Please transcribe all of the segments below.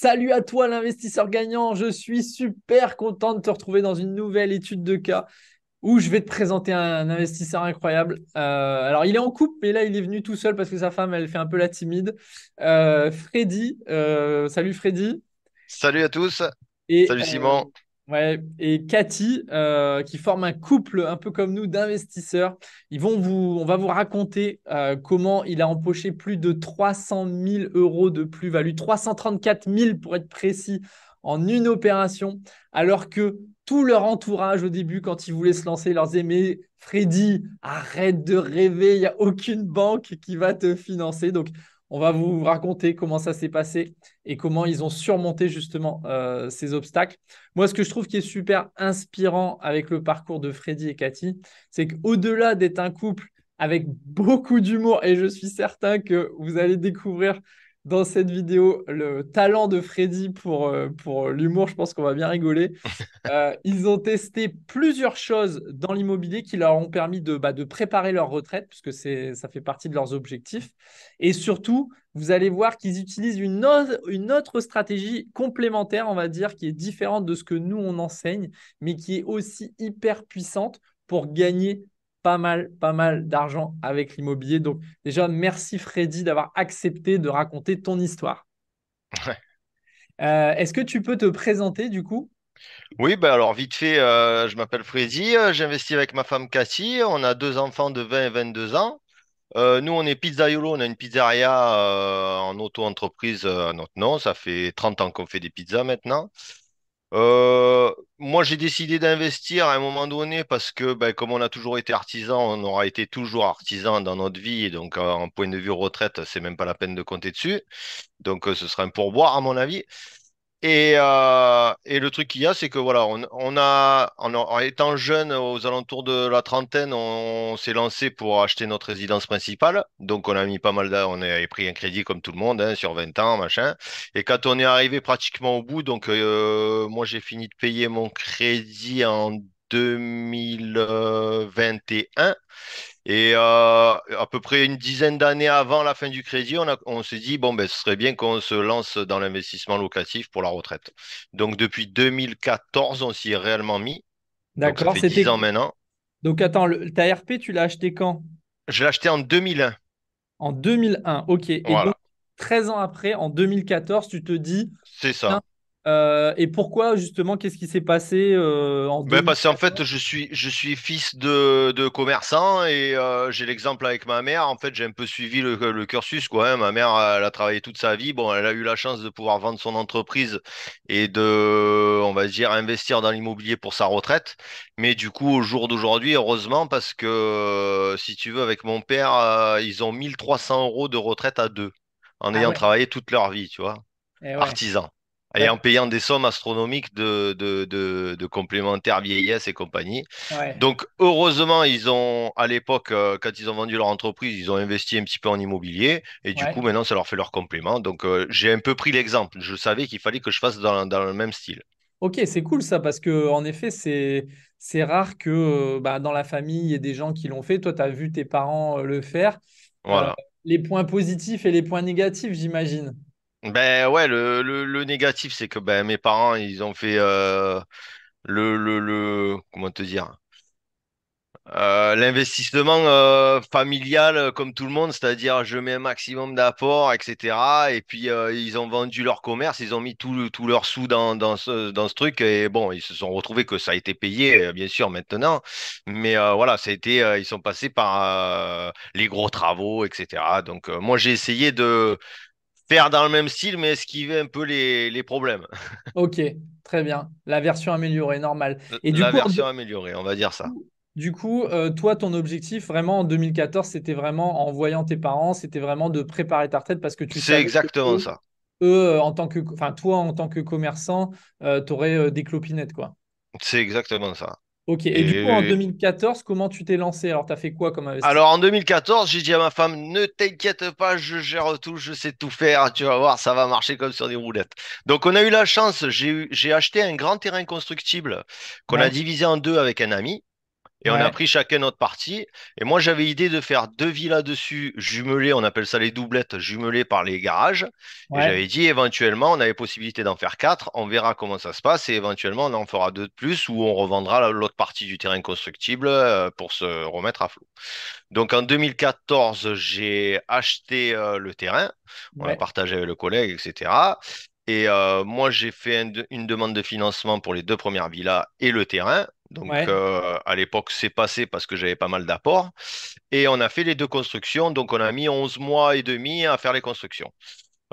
Salut à toi l'investisseur gagnant, je suis super content de te retrouver dans une nouvelle étude de cas où je vais te présenter un investisseur incroyable. Alors il est en couple, mais là il est venu tout seul parce que sa femme elle fait un peu la timide. Freddy, salut Freddy. Salut à tous. Et, Salut Simon. ouais, et Cathy, qui forment un couple un peu comme nous d'investisseurs. On va vous raconter comment il a empoché plus de 300 000 euros de plus-value, 334 000 pour être précis, en une opération, alors que tout leur entourage au début, quand ils voulaient se lancer, leur disait, mais Freddy, arrête de rêver, il n'y a aucune banque qui va te financer. Donc, on va vous raconter comment ça s'est passé et comment ils ont surmonté justement ces obstacles. Moi, ce que je trouve qui est super inspirant avec le parcours de Freddy et Cathy, c'est qu'au-delà d'être un couple avec beaucoup d'humour, et je suis certain que vous allez découvrir dans cette vidéo le talent de Freddy pour l'humour, je pense qu'on va bien rigoler. Ils ont testé plusieurs choses dans l'immobilier qui leur ont permis de préparer leur retraite, puisque ça fait partie de leurs objectifs. Et surtout, vous allez voir qu'ils utilisent une autre stratégie complémentaire, on va dire, qui est différente de ce que nous, on enseigne, mais qui est aussi hyper puissante pour gagner pas mal d'argent avec l'immobilier. Donc déjà, merci Freddy d'avoir accepté de raconter ton histoire. Est-ce que tu peux te présenter du coup? Oui, ben alors vite fait, je m'appelle Freddy, j'investis avec ma femme Cathy, on a deux enfants de 20 et 22 ans. Nous, on est Pizzaiolo, on a une pizzeria en auto-entreprise à notre nom, ça fait 30 ans qu'on fait des pizzas maintenant. Moi, j'ai décidé d'investir à un moment donné parce que, ben, comme on a toujours été artisan, on aura été toujours artisan dans notre vie, et donc en point de vue retraite, c'est même pas la peine de compter dessus. Donc, ce sera un pourboire à mon avis. Et le truc qu'il y a, c'est que voilà, en étant jeune, aux alentours de la trentaine, on s'est lancé pour acheter notre résidence principale. Donc, on a mis pas mal on avait pris un crédit comme tout le monde, hein, sur 20 ans, machin. Et quand on est arrivé pratiquement au bout, donc moi, j'ai fini de payer mon crédit en 2021. Et à peu près une dizaine d'années avant la fin du crédit, on s'est dit, bon, ben, ce serait bien qu'on se lance dans l'investissement locatif pour la retraite. Donc, depuis 2014, on s'y est réellement mis. Donc, ça D'accord, fait 10 c'était. ans maintenant. Donc attends, ta RP, tu l'as acheté quand? Je l'ai acheté en 2001. En 2001, ok. Et donc, Voilà, 13 ans après, en 2014, tu te dis, c'est tiens, ça. et pourquoi justement, qu'est-ce qui s'est passé en Ben parce qu'en 2014? fait, je suis fils de commerçant et j'ai l'exemple avec ma mère. En fait, j'ai un peu suivi le cursus, quoi, hein. Ma mère, elle a travaillé toute sa vie. Bon, elle a eu la chance de pouvoir vendre son entreprise et on va dire, investir dans l'immobilier pour sa retraite. Mais du coup, au jour d'aujourd'hui, heureusement, parce que si tu veux, avec mon père, ils ont 1 300 € de retraite à deux, en Ah ayant ouais, travaillé toute leur vie, tu vois, eh ouais, artisan. Et en d'accord. payant des sommes astronomiques de complémentaires vieillesse et compagnie. Ouais, Donc, heureusement, à l'époque, quand ils ont vendu leur entreprise, ils ont investi un petit peu en immobilier. Et du coup, ouais. maintenant, ça leur fait leur complément. Donc, j'ai un peu pris l'exemple. Je savais qu'il fallait que je fasse dans le même style. Ok, c'est cool ça, parce que en effet, c'est rare que dans la famille, il y ait des gens qui l'ont fait. Toi, tu as vu tes parents le faire. Euh, Voilà. les points positifs et les points négatifs, j'imagine. Ben ouais, le négatif, c'est que ben, mes parents, ils ont fait comment te dire? L'investissement familial comme tout le monde, c'est-à-dire je mets un maximum d'apport, etc. Et puis ils ont vendu leur commerce, ils ont mis tout leur sous dans ce truc et bon, ils se sont retrouvés que ça a été payé, bien sûr, maintenant. Mais voilà, ils sont passés par les gros travaux, etc. Donc moi j'ai essayé de faire dans le même style, mais esquiver un peu les problèmes. Ok, très bien. La version améliorée, normal. Et du La coup, version améliorée, on va dire ça. toi, ton objectif vraiment en 2014, c'était vraiment en voyant tes parents, c'était vraiment de préparer ta retraite parce que tu C'est savais que exactement eux, ça. enfin, toi, en tant que commerçant, tu aurais des clopinettes, quoi. C'est exactement ça. Ok. Et du coup, en Et 2014, comment tu t'es lancé? Alors, tu as fait quoi comme investissement? alors en 2014, j'ai dit à ma femme, ne t'inquiète pas, je gère tout, je sais tout faire, tu vas voir, ça va marcher comme sur des roulettes. Donc on a eu la chance, j'ai acheté un grand terrain constructible qu'on a Ouais. divisé en deux avec un ami. Et on a Ouais, pris chacun notre partie. Et moi, j'avais idée de faire deux villas dessus, jumelées, on appelle ça les doublettes, jumelées par les garages. Et ouais, j'avais dit, éventuellement, on avait possibilité d'en faire quatre. On verra comment ça se passe. Et éventuellement, on en fera deux de plus ou on revendra l'autre partie du terrain constructible pour se remettre à flot. Donc, en 2014, j'ai acheté le terrain. On a ouais, partagé avec le collègue, etc. Et moi, j'ai fait une demande de financement pour les deux premières villas et le terrain. Donc, ouais. à l'époque, c'est passé parce que j'avais pas mal d'apports. Et on a fait les deux constructions. Donc, on a mis 11 mois et demi à faire les constructions.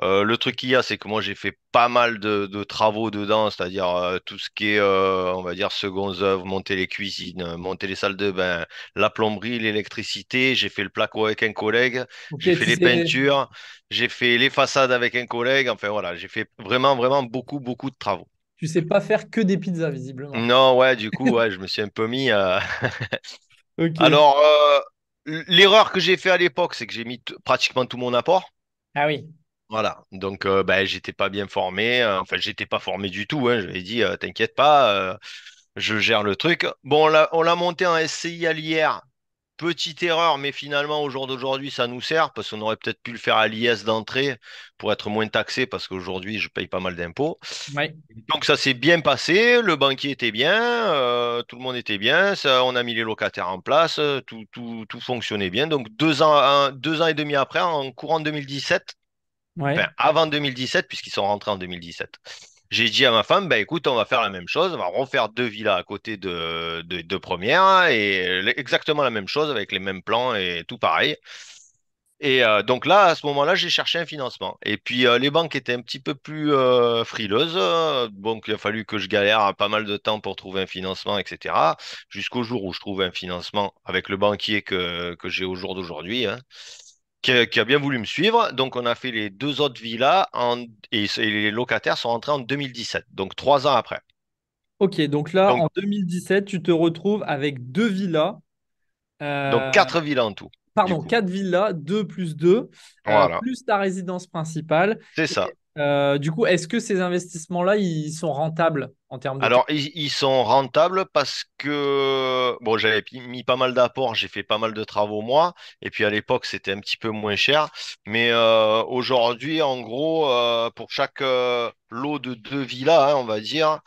Le truc qu'il y a, c'est que moi, j'ai fait pas mal de travaux dedans, c'est-à-dire tout ce qui est, on va dire, secondes œuvres, monter les cuisines, monter les salles de bain, la plomberie, l'électricité. J'ai fait le placo avec un collègue, Ok, j'ai fait tu les sais, peintures, j'ai fait les façades avec un collègue. Enfin, voilà, j'ai fait vraiment, vraiment beaucoup, beaucoup de travaux. tu sais pas faire que des pizzas, visiblement. Non, ouais, du coup, ouais, je me suis un peu mis. Ok. Alors, l'erreur que j'ai fait à l'époque, c'est que j'ai mis pratiquement tout mon apport. Ah oui. Voilà, donc ben, j'étais pas bien formé, enfin j'étais pas formé du tout, hein. Je lui ai dit t'inquiète pas, je gère le truc. Bon, on l'a monté en SCI à l'IR, petite erreur, mais finalement au jour d'aujourd'hui ça nous sert parce qu'on aurait peut-être pu le faire à l'IS d'entrée pour être moins taxé parce qu'aujourd'hui je paye pas mal d'impôts. Ouais. Donc ça s'est bien passé, le banquier était bien, tout le monde était bien, ça, on a mis les locataires en place, tout fonctionnait bien. Donc 2 ans, 2 ans et demi après, en courant 2017. Ouais. Enfin, avant 2017, puisqu'ils sont rentrés en 2017. J'ai dit à ma femme, bah, écoute, on va faire la même chose, on va refaire deux villas à côté de deux premières, et exactement la même chose, avec les mêmes plans et tout pareil. Et donc là, à ce moment-là, j'ai cherché un financement. Et puis les banques étaient un petit peu plus frileuses, donc il a fallu que je galère pas mal de temps pour trouver un financement, etc. Jusqu'au jour où je trouve un financement avec le banquier que j'ai au jour d'aujourd'hui, hein, qui a bien voulu me suivre. Donc, on a fait les deux autres villas et les locataires sont rentrés en 2017, donc 3 ans après. Ok, donc là, Donc, en 2017, tu te retrouves avec deux villas. donc euh, quatre villas en tout, du Pardon, coup. quatre villas, deux plus deux, Voilà, plus ta résidence principale. c'est Et ça. du coup, est-ce que ces investissements-là, ils sont rentables en termes de cash? Alors, ils sont rentables parce que, bon, j'avais mis pas mal d'apports, j'ai fait pas mal de travaux moi, et puis à l'époque, c'était un petit peu moins cher. Mais aujourd'hui, en gros, pour chaque lot de deux villas, hein, on va dire,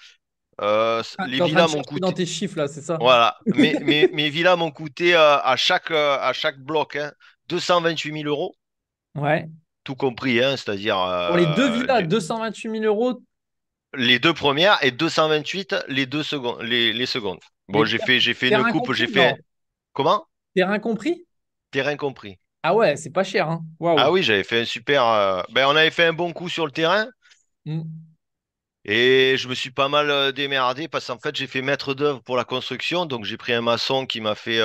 Ah, tu les es en train de villas m'ont chercher dans coûté. tes chiffres là, c'est ça? Voilà, mes villas m'ont coûté à chaque bloc, hein, 228 000 euros, Ouais. tout compris, hein, c'est-à-dire Pour les deux villas, 228 000 euros. les deux premières et 228 les deux secondes, les secondes. Bon, Mais j'ai fait une terrain coupe, j'ai compris? Non. fait comment? Terrain compris? Terrain compris. Ah ouais, c'est pas cher, hein. Ah Waouh. oui, j'avais fait un super. Ben, on avait fait un bon coup sur le terrain Mm. et je me suis pas mal démerdé parce qu'en fait, j'ai fait maître d'œuvre pour la construction. Donc, j'ai pris un maçon qui m'a fait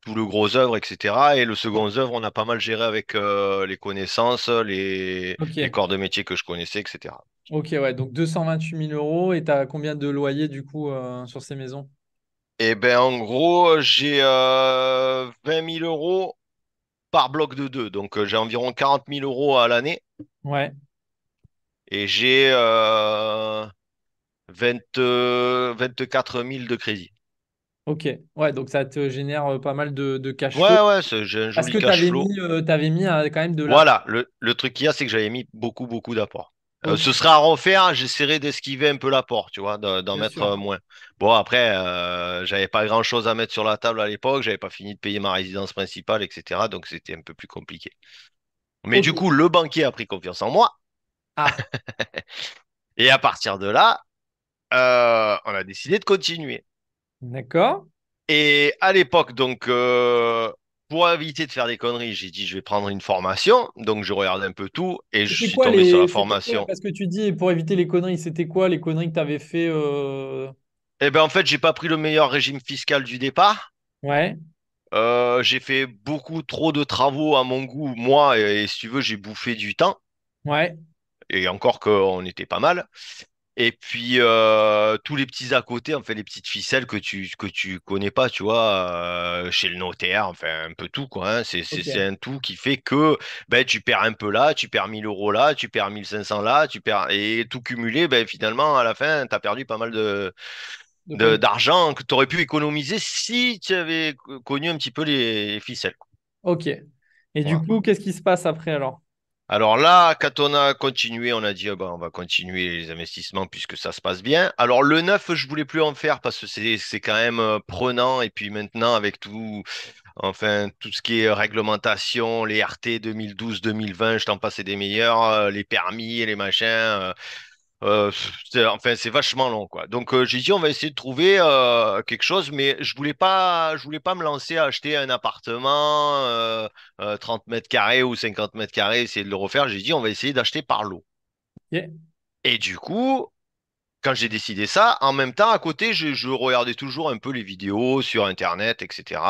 tout le gros œuvre, etc. Et le second œuvre, on a pas mal géré avec les connaissances, les Ok. corps de métier que je connaissais, etc. Ok, ouais. Donc 228 000 euros. Et tu as combien de loyers du coup sur ces maisons? Et ben, en gros, j'ai 20 000 euros par bloc de deux. Donc, j'ai environ 40 000 euros à l'année. Ouais. Et j'ai 20, 24 000 de crédit. Ok. Ouais, donc ça te génère pas mal de cash flow. Ouais, ouais, j'ai un Parce joli que tu cash avais flow. mis, quand même de la. Voilà, le truc qu'il y a, c'est que j'avais mis beaucoup, beaucoup d'apports. Ok, Ce sera à refaire, j'essaierai d'esquiver un peu l'apport, tu vois, d'en bien mettre sûr. moins. Bon, après, j'avais pas grand-chose à mettre sur la table à l'époque, j'avais pas fini de payer ma résidence principale, etc. Donc c'était un peu plus compliqué. Mais Ok. du coup, le banquier a pris confiance en moi, Ah, et à partir de là, on a décidé de continuer. d'accord. Et à l'époque, donc, pour éviter de faire des conneries, j'ai dit je vais prendre une formation. Donc, je regarde un peu tout et je suis tombé sur la C'était quoi, formation. parce que tu dis pour éviter les conneries, c'était quoi les conneries que tu avais fait Eh ben, en fait, j'ai pas pris le meilleur régime fiscal du départ. Ouais, J'ai fait beaucoup trop de travaux à mon goût, moi, et si tu veux, j'ai bouffé du temps. ouais, Et encore qu'on était pas mal. Et puis tous les petits à côté, enfin les petites ficelles que tu connais pas, tu vois, chez le notaire, enfin un peu tout quoi, hein. C'est ok. un tout qui fait que ben tu perds un peu là, tu perds 1 000 euros là, tu perds 1 500 là, tu perds et tout cumulé, ben finalement à la fin t'as perdu pas mal De quoi? d'argent que tu aurais pu économiser si tu avais connu un petit peu les ficelles, quoi. Ok. Et du Voilà. coup, qu'est-ce qui se passe après alors? Alors là, quand on a continué, on a dit, ah ben, on va continuer les investissements puisque ça se passe bien. Alors le neuf, je voulais plus en faire parce que c'est quand même prenant. Et puis maintenant, avec tout, enfin, tout ce qui est réglementation, les RT 2012-2020, je t'en passais des meilleurs, les permis et les machins. Enfin, c'est vachement long, quoi. Donc, j'ai dit, on va essayer de trouver quelque chose, mais je voulais pas me lancer à acheter un appartement, 30 mètres carrés ou 50 mètres carrés, essayer de le refaire. J'ai dit, on va essayer d'acheter par lot. Ok. Et du coup, quand j'ai décidé ça, en même temps, à côté, je regardais toujours un peu les vidéos sur Internet, etc.,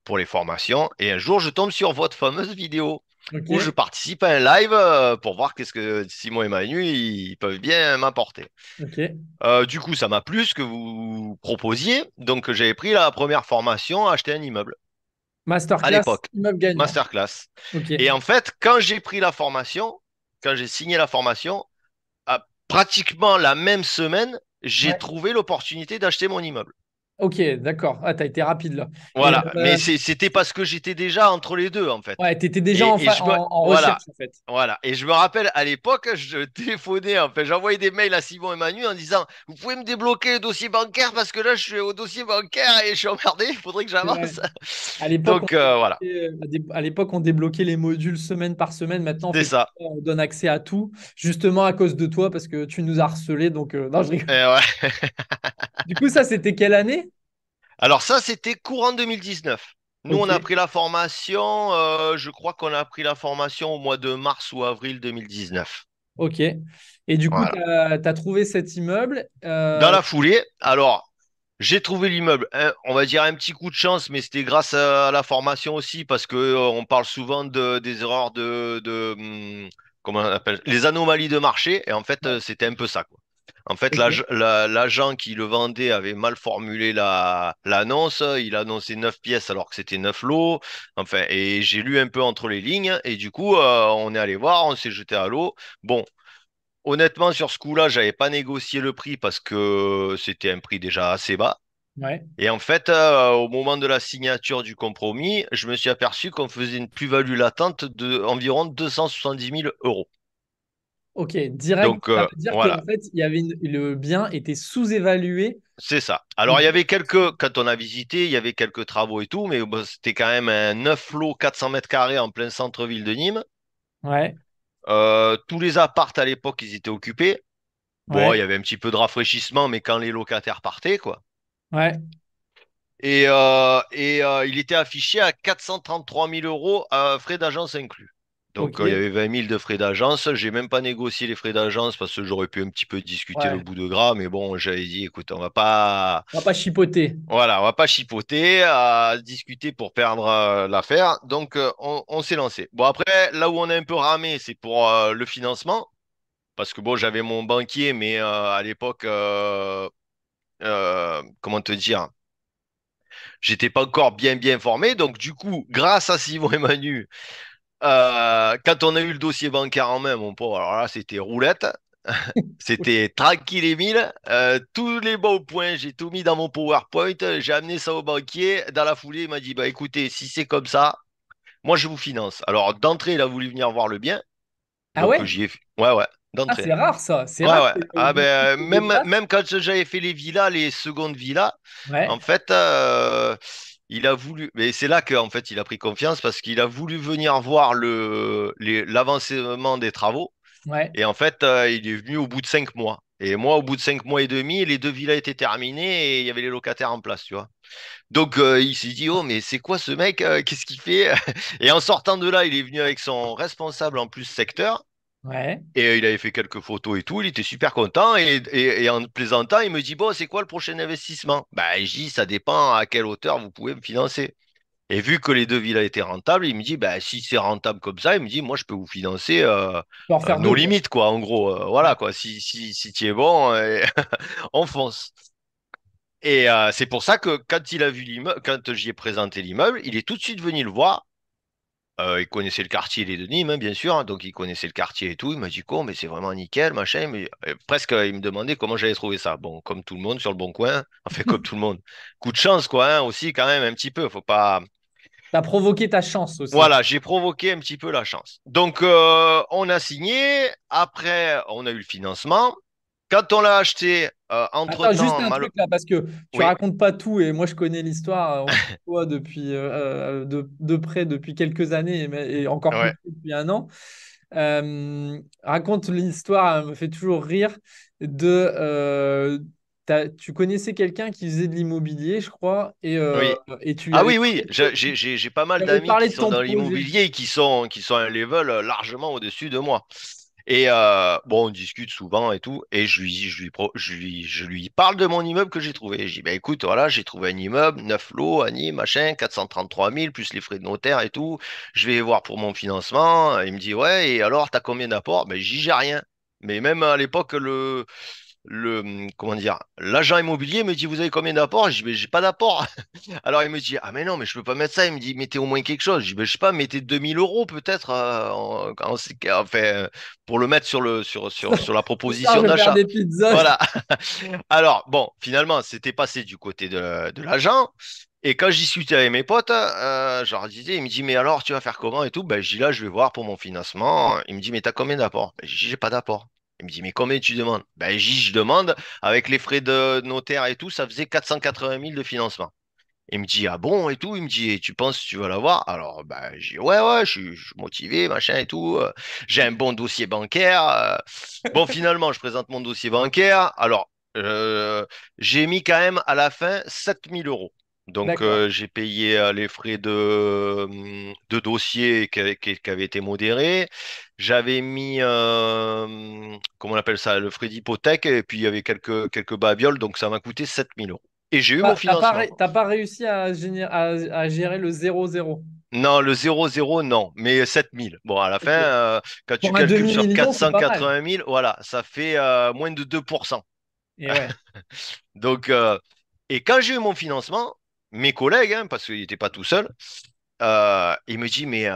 pour les formations. Et un jour, je tombe sur votre fameuse vidéo où je Ok. participe à un live pour voir qu'est-ce que Simon et Manu, ils peuvent bien m'apporter. Ok. Du coup, ça m'a plu ce que vous proposiez. Donc, j'avais pris la première formation, acheter un immeuble à Masterclass l'époque. immeuble gagnant. Masterclass. Ok. Et en fait, quand j'ai pris la formation, quand j'ai signé la formation, pratiquement la même semaine, j'ai Ouais. trouvé l'opportunité d'acheter mon immeuble. Ok, d'accord. Ah, t'as été rapide là. Et Voilà. Mais c'était parce que j'étais déjà entre les deux, en fait. ouais, t'étais déjà Et, et je me, en voilà. recherche en fait. Voilà. Et je me rappelle, à l'époque, je téléphonais, en fait, j'envoyais des mails à Simon et Manu en disant, vous pouvez me débloquer le dossier bancaire parce que là, je suis au dossier bancaire et je suis emmerdé, il faudrait que C'est vrai. j'avance. À l'époque, Donc, voilà. à l'époque, on débloquait les modules semaine par semaine. Maintenant, on C'est fait plus ça. ça, on donne accès à tout, justement à cause de toi, parce que tu nous as harcelés. Donc, non, je rigole. Et ouais. Du coup, ça, c'était quelle année? Alors ça, c'était courant 2019. Nous, Ok, on a pris la formation, je crois qu'on a pris la formation au mois de mars ou avril 2019. ok. Et du coup, tu Voilà. as, trouvé cet immeuble. Dans la foulée, alors, j'ai trouvé l'immeuble. On va dire un petit coup de chance, mais c'était grâce à la formation aussi, parce que on parle souvent des erreurs comment on appelle, les anomalies de marché, et en fait, Ouais, c'était un peu ça, quoi. En fait, ok, l'agent qui le vendait avait mal formulé l'annonce. Il a annoncé 9 pièces alors que c'était 9 lots. Enfin, et j'ai lu un peu entre les lignes. Et du coup, on est allé voir, on s'est jeté à l'eau. Bon, honnêtement, sur ce coup-là, j'avais pas négocié le prix parce que c'était un prix déjà assez bas. ouais. Et en fait, au moment de la signature du compromis, je me suis aperçu qu'on faisait une plus-value latente de environ 270 000 euros. Ok, direct, Donc, ça veut dire qu'en voilà. fait, le bien était sous-évalué. C'est ça. Et Alors, il y du avait quelques, quand on a visité, il y avait quelques travaux et tout, mais bon, c'était quand même un 9 lots 400 mètres carrés en plein centre-ville de Nîmes. ouais, Tous les appartes à l'époque, ils étaient occupés. Bon, ouais, il y avait un petit peu de rafraîchissement, mais quand les locataires partaient, quoi. ouais. Il était affiché à 433 000 euros à frais d'agence inclus. Ok, Donc, il y avait 20 000 de frais d'agence. J'ai même pas négocié les frais d'agence parce que j'aurais pu un petit peu discuter le ouais. bout de gras, mais bon, j'avais dit, écoute, on va pas. On va pas chipoter. Voilà, on va pas chipoter, à discuter pour perdre l'affaire. Donc, on s'est lancé. Bon, après, là où on a un peu ramé, c'est pour le financement. Parce que bon, j'avais mon banquier, mais à l'époque, comment te dire, j'étais pas encore bien formé. Donc, du coup, grâce à Simon et Manu, quand on a eu le dossier bancaire en main, mon pauvre, alors là, c'était roulette. C'était tranquille et mille. Tous les bons points, j'ai tout mis dans mon PowerPoint. J'ai amené ça au banquier. Dans la foulée, il m'a dit, bah écoutez, si c'est comme ça, moi je vous finance. Alors d'entrée, il a voulu venir voir le bien. Ah Donc ouais? j'y ai fait. Ouais, ouais, Ah, d'entrée. c'est rare ça. C'est Ouais, rare ouais. que le Ah banquier ben se déplace. même quand j'avais fait les villas, les secondes villas, Ouais, en fait, il a voulu. Mais c'est là qu'en fait il a pris confiance parce qu'il a voulu venir voir l'avancement des travaux. ouais. Et en fait, il est venu au bout de 5 mois. Et moi, au bout de 5 mois et demi, les deux villas étaient terminées et il y avait les locataires en place, tu vois. Donc, il s'est dit, oh, mais c'est quoi ce mec? Qu'est-ce qu'il fait? Et en sortant de là, il est venu avec son responsable en plus secteur. Ouais. Et il avait fait quelques photos et tout. Il était super content. Et en plaisantant, il me dit, bon, c'est quoi le prochain investissement? Bah, je dis, ça dépend à quelle hauteur vous pouvez me financer. Et vu que les deux villas étaient rentables, il me dit, bah, si c'est rentable comme ça, il me dit, moi, je peux vous financer Tu peux en faire nos deux, quoi. limites, quoi. En gros, Ouais. voilà, quoi. Si tu es bon, on fonce. Et c'est pour ça que quand il a vu l'immeuble, quand j'y ai présenté l'immeuble, il est tout de suite venu le voir. Il connaissait le quartier Les Denis, hein, bien sûr, hein, donc il connaissait le quartier et tout. Il m'a dit quoi, mais c'est vraiment nickel, machin. Mais presque, il me demandait comment j'avais trouvé ça. Bon, comme tout le monde sur le bon coin, enfin comme tout le monde. Coup de chance, quoi, hein, aussi quand même un petit peu. Faut pas. Tu as provoqué ta chance aussi. Voilà, j'ai provoqué un petit peu la chance. Donc, on a signé. Après, on a eu le financement. Quand on l'a acheté, Attends, juste entre-temps, un truc là, parce que tu oui, racontes pas tout et moi je connais l'histoire. On se voit depuis de près depuis quelques années et encore plus ouais, depuis un an. Raconte l'histoire, elle me fait toujours rire. Tu connaissais quelqu'un qui faisait de l'immobilier, je crois, oui. et tu lui Ah avais oui, parlé oui, j'ai pas tu mal lui avais d'amis parlé qui de sont ton dans projet. l'immobilier et qui sont à un level largement au-dessus de moi. Et bon, on discute souvent et tout, et je lui parle de mon immeuble que j'ai trouvé. Je dis, ben écoute, voilà, j'ai trouvé un immeuble, 9 lots, à Nîmes, machin, 433 000, plus les frais de notaire et tout. Je vais voir pour mon financement. Il me dit, ouais, et alors, t'as combien d'apports? Ben, j'y j'ai rien. Mais même à l'époque, comment dire, l'agent immobilier me dit, vous avez combien d'apports? Je dis, mais j'ai pas d'apport. Alors il me dit, ah mais non, mais je peux pas mettre ça. Il me dit, mettez au moins quelque chose. Je dis, ben, je sais pas, mettez 2 000 € peut-être, enfin, pour le mettre sur la Ce soir, proposition je vais faire d'achat. des pizzas. Voilà. Alors, bon, finalement, c'était passé du côté de l'agent. Et quand j'y suis avec mes potes, je leur disais, il me dit, mais alors, tu vas faire comment et tout? Ben, je dis, là, je vais voir pour mon financement. Il me dit, mais t'as combien d'apports? Ben, je dis, j'ai pas d'apport. Il me dit, mais combien tu demandes? Ben, je demande, avec les frais de notaire et tout, ça faisait 480 000 de financement. Il me dit, ah bon et tout. Il me dit, et tu penses que tu vas l'avoir? Alors, bah, j'ai dit, ouais, ouais, je suis motivé, machin et tout. J'ai un bon dossier bancaire. Bon, finalement, je présente mon dossier bancaire. Alors, j'ai mis quand même à la fin 7 000 €. Donc, D'accord. j'ai payé les frais de dossier qui avaient été modérés. J'avais mis, comment on appelle ça, le frais d'hypothèque. Et puis, il y avait quelques babioles. Donc, ça m'a coûté 7 000 €. Et j'ai eu mon financement. T'as pas réussi à gérer le 0-0. Non, le 0-0, non, mais 7 000. Bon, à la fin, Ok. quand tu Pour un calcules sur demi-million, c'est pas mal. 480 000, voilà, ça fait moins de 2%. Et ouais. Donc, et quand j'ai eu mon financement, mes collègues, hein, parce qu'il n'était pas tout seul, il me dit, mais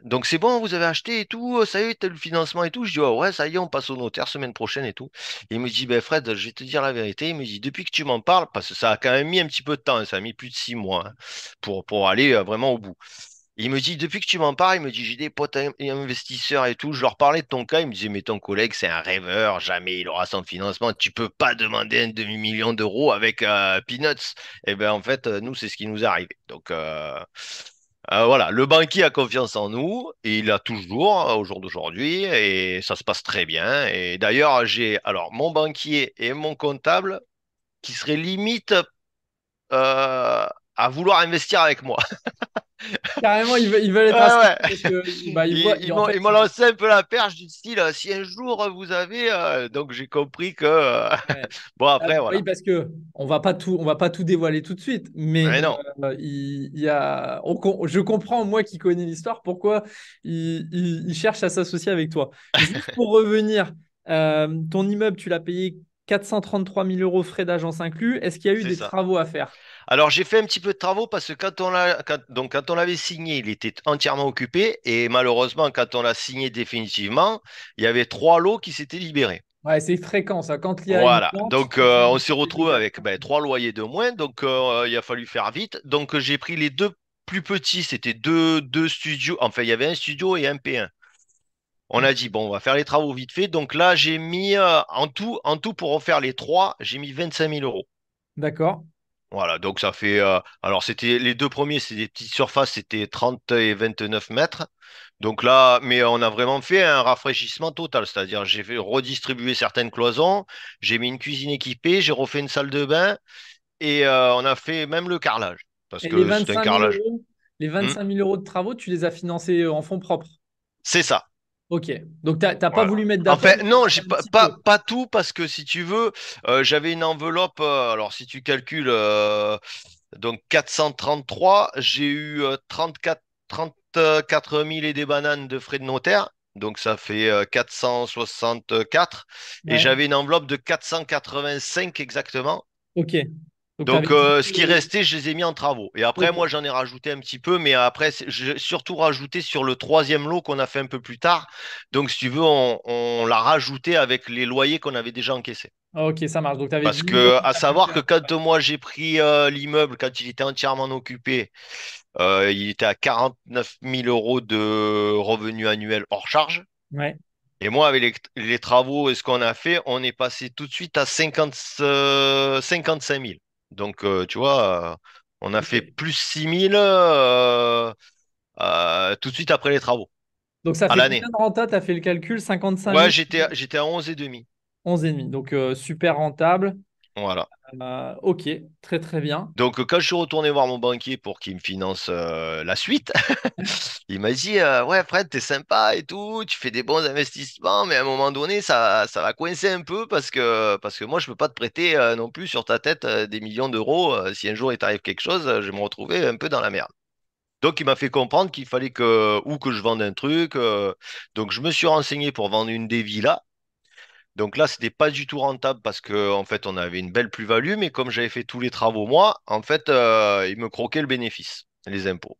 donc c'est bon, vous avez acheté et tout, ça y est, t'as le financement et tout. Je dis, oh, ouais, ça y est, on passe au notaire semaine prochaine et tout. Il me dit, ben Fred, je vais te dire la vérité. Il me dit, depuis que tu m'en parles, parce que ça a quand même mis un petit peu de temps, hein, ça a mis plus de 6 mois, hein, pour aller vraiment au bout. Il me dit, depuis que tu m'en parles, il me dit, j'ai des potes investisseurs et tout. Je leur parlais de ton cas. Il me disait, mais ton collègue, c'est un rêveur. Jamais il aura son financement. Tu peux pas demander un demi-million d'euros avec Peanuts. Et ben, en fait, nous, c'est ce qui nous arrive. Donc, voilà. Le banquier a confiance en nous. Et il a toujours, au jour d'aujourd'hui. Et ça se passe très bien. Et d'ailleurs, j'ai, alors, mon banquier et mon comptable qui seraient limite, à vouloir investir avec moi. Carrément, ils veulent Ouais, être associés ouais. parce que bah, ils voient, en fait, Ils m'ont lancé un peu la perche du style, si un jour vous avez, donc j'ai compris que, ouais. bon après Oui, voilà. parce que on va pas tout dévoiler tout de suite, mais Mais non, il y a, je comprends moi qui connais l'histoire pourquoi il cherche à s'associer avec toi. Juste pour revenir, ton immeuble, tu l'as payé 433 000 euros frais d'agence inclus. Est-ce qu'il y a eu c'est des ça. travaux à faire? Alors j'ai fait un petit peu de travaux parce que quand on l'avait signé, il était entièrement occupé et malheureusement quand on l'a signé définitivement, il y avait 3 lots qui s'étaient libérés. Ouais, c'est fréquent ça. Quand il y a une Voilà, vente, donc c'est on s'est c'est retrouvé légal. avec 3 loyers de moins, donc il a fallu faire vite. Donc j'ai pris les deux plus petits, c'était deux studios, enfin il y avait un studio et un P1. On a dit, bon, on va faire les travaux vite fait. Donc là, j'ai mis en tout, pour refaire les trois, j'ai mis 25 000 €. D'accord. Voilà, donc ça fait. Alors, c'était les deux premiers, c'est des petites surfaces, c'était 30 et 29 mètres. Donc là, mais on a vraiment fait un rafraîchissement total, c'est-à-dire j'ai fait redistribuer certaines cloisons, j'ai mis une cuisine équipée, j'ai refait une salle de bain et on a fait même le carrelage parce Et les que c'est un 25 000 carrelage. euros, les Hmm, 25 000 euros de travaux, tu les as financés en fonds propres. c'est ça. Ok. Donc, tu n'as pas Voilà. voulu mettre Enfin, d'apport, mais non, j'ai un pas, petit peu. pas tout parce que si tu veux, j'avais une enveloppe. Alors, si tu calcules, donc 433, j'ai eu 34 000 et des bananes de frais de notaire. Donc, ça fait 464. Et Ouais. j'avais une enveloppe de 485 exactement. Ok. Donc, tu avais Donc, 10 ce 000 qui euros. restait, je les ai mis en travaux. Et après, Ok. moi, j'en ai rajouté un petit peu, mais après, j'ai surtout rajouté sur le troisième lot qu'on a fait un peu plus tard. Donc, si tu veux, on l'a rajouté avec les loyers qu'on avait déjà encaissés. Ah, ok, ça marche. Donc, tu avais Parce 10 000 que, euros à savoir que supplémentaires. quand moi j'ai pris l'immeuble, quand il était entièrement occupé, il était à 49 000 € de revenus annuels hors charge. Ouais. Et moi, avec les travaux et ce qu'on a fait, on est passé tout de suite à 55 000. Donc, tu vois, on a fait Ok. plus 6 000 tout de suite après les travaux, Donc, ça à fait combien l'année. de renta? Tu as fait le calcul? 55 Ouais, 000, j'étais à 11 et demi. 11,5. Donc, super rentable. Voilà. Ok, très très bien. Donc, quand je suis retourné voir mon banquier pour qu'il me finance la suite, il m'a dit, ouais, Fred, t'es sympa et tout, tu fais des bons investissements, mais à un moment donné, ça va coincer un peu parce que moi, je peux pas te prêter non plus sur ta tête des millions d'euros. Si un jour il t'arrive quelque chose, je vais me retrouver un peu dans la merde. Donc, il m'a fait comprendre qu'il fallait que je vende un truc. Donc, je me suis renseigné pour vendre une des villas. Donc là, c'était pas du tout rentable parce que en fait, on avait une belle plus-value, mais comme j'avais fait tous les travaux moi, en fait, il me croquait le bénéfice, les impôts.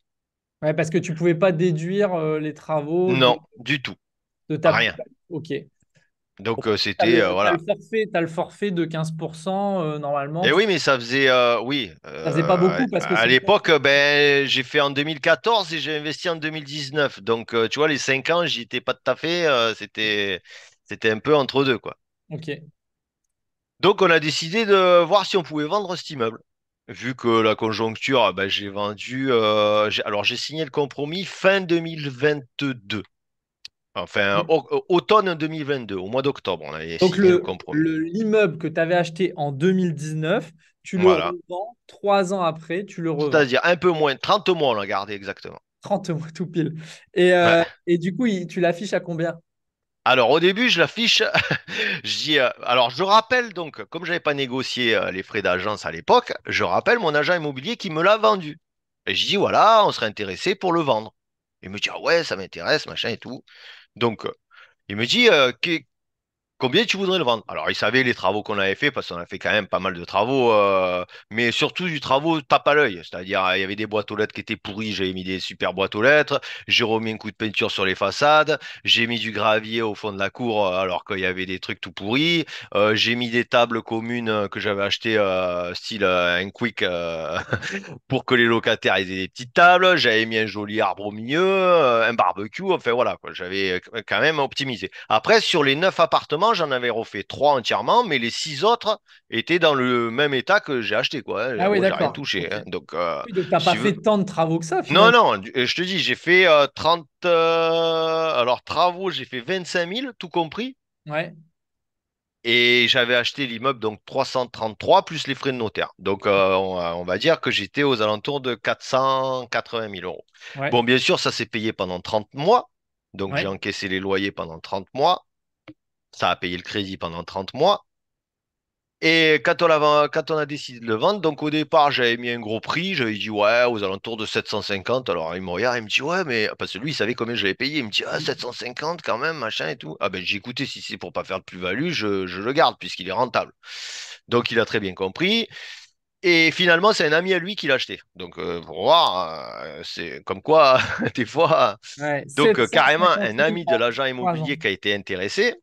Ouais, parce que tu pouvais pas déduire les travaux Non, du tout, de ta rien. plus-value. Ok. Bon, Donc tu as c'était voilà. t'as le forfait de 15%, normalement. Et oui, mais ça faisait oui. Ça faisait pas beaucoup parce que À c'est le l'époque, forfait. ben j'ai fait en 2014 et j'ai investi en 2019. Donc tu vois, les 5 ans, j'y étais pas tout à fait. C'était un peu entre deux quoi. Ok. Donc on a décidé de voir si on pouvait vendre cet immeuble. Vu que la conjoncture, ben, j'ai vendu. Alors j'ai signé le compromis fin 2022. Enfin, automne 2022, au mois d'octobre, on avait Donc, signé le compromis. l'immeuble que tu avais acheté en 2019, tu le Voilà. revends 3 ans après, tu le revends. C'est-à-dire un peu moins, 30 mois, on l'a gardé exactement. 30 mois tout pile. Ouais. Et du coup, tu l'affiches à combien? Alors au début, je l'affiche, je dis, alors je rappelle donc, comme j'avais pas négocié les frais d'agence à l'époque, je rappelle mon agent immobilier qui me l'a vendu. Et je dis, voilà, on serait intéressé pour le vendre. Il me dit, ah ouais, ça m'intéresse, machin et tout. Donc, il me dit, combien tu voudrais le vendre? Alors, il savait les travaux qu'on avait fait parce qu'on a fait quand même pas mal de travaux, mais surtout du travaux tape à l'œil. C'est-à-dire, il y avait des boîtes aux lettres qui étaient pourries, j'avais mis des super boîtes aux lettres, j'ai remis un coup de peinture sur les façades, j'ai mis du gravier au fond de la cour alors qu'il y avait des trucs tout pourris, j'ai mis des tables communes que j'avais achetées style un quick pour que les locataires aient des petites tables, j'avais mis un joli arbre au milieu, un barbecue, enfin voilà, quoi. J'avais quand même optimisé. Après, sur les 9 appartements, j'en avais refait 3 entièrement, mais les 6 autres étaient dans le même état que j'ai acheté, quoi, hein. Ah oui, Moi, j'ai rien d'accord. touché, Ok. hein. Donc, Oui, donc, tu n'as si pas tu veux. fait tant de travaux que ça, Non, finalement. non, je te dis, j'ai fait 30. Alors, travaux, j'ai fait 25 000, tout compris. Ouais. Et j'avais acheté l'immeuble, donc 333 plus les frais de notaire. Donc, on va dire que j'étais aux alentours de 480 000 €. Ouais. Bon, bien sûr, ça s'est payé pendant 30 mois. Donc, j'ai Ouais. encaissé les loyers pendant 30 mois. Ça a payé le crédit pendant 30 mois. Et quand on a décidé de le vendre, donc au départ, j'avais mis un gros prix. J'avais dit, ouais, aux alentours de 750. Alors, il me regarde, il me dit, ouais, mais parce que lui, il savait combien j'avais payé. Il me dit, ah, 750 quand même, machin et tout. Ah, ben, j'ai écouté, si c'est pour pas faire de plus-value, je le garde puisqu'il est rentable. Donc, il a très bien compris. Et finalement, c'est un ami à lui qui l'a acheté. Donc, pour voir, c'est comme quoi, des fois. Ouais. Donc, Sept cent carrément, cinquante un mille ami de en l'agent 3 ans. immobilier qui a été intéressé.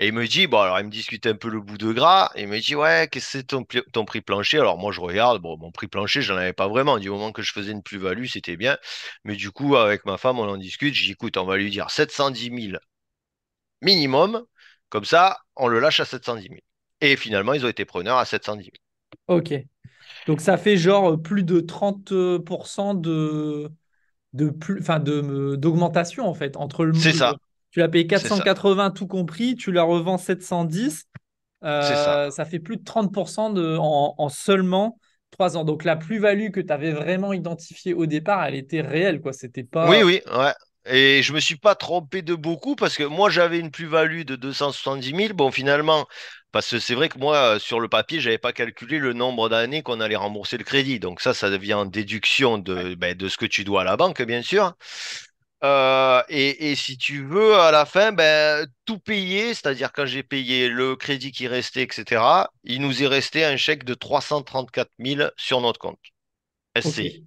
Et il me dit, bon, alors il me discute un peu le bout de gras. Et il me dit, ouais, qu'est-ce que c'est ton prix plancher? Alors, moi, je regarde, bon, mon prix plancher, j'en avais pas vraiment. Du moment que je faisais une plus-value, c'était bien. Mais du coup, avec ma femme, on en discute. Je dis, écoute, on va lui dire 710 000 minimum. Comme ça, on le lâche à 710 000. Et finalement, ils ont été preneurs à 710 000. Ok. Donc, ça fait genre plus de 30% d'augmentation, en fait. C'est ça, Tu l'as payé c'est ça, 480 tout compris, tu la revends 710. c'est ça. Ça fait plus de 30% en seulement 3 ans. Donc la plus-value que tu avais vraiment identifiée au départ, elle était réelle, quoi. C'était Oui, pas. oui, ouais. Et je me suis pas trompé de beaucoup parce que moi j'avais une plus-value de 270 000. Bon, finalement, parce que c'est vrai que moi, sur le papier, j'avais pas calculé le nombre d'années qu'on allait rembourser le crédit. Donc ça devient en déduction Ouais. de ce que tu dois à la banque, bien sûr. Et si tu veux, à la fin, ben, tout payer, c'est-à-dire quand j'ai payé le crédit qui restait, etc., il nous est resté un chèque de 334 000 sur notre compte Ok. SCI.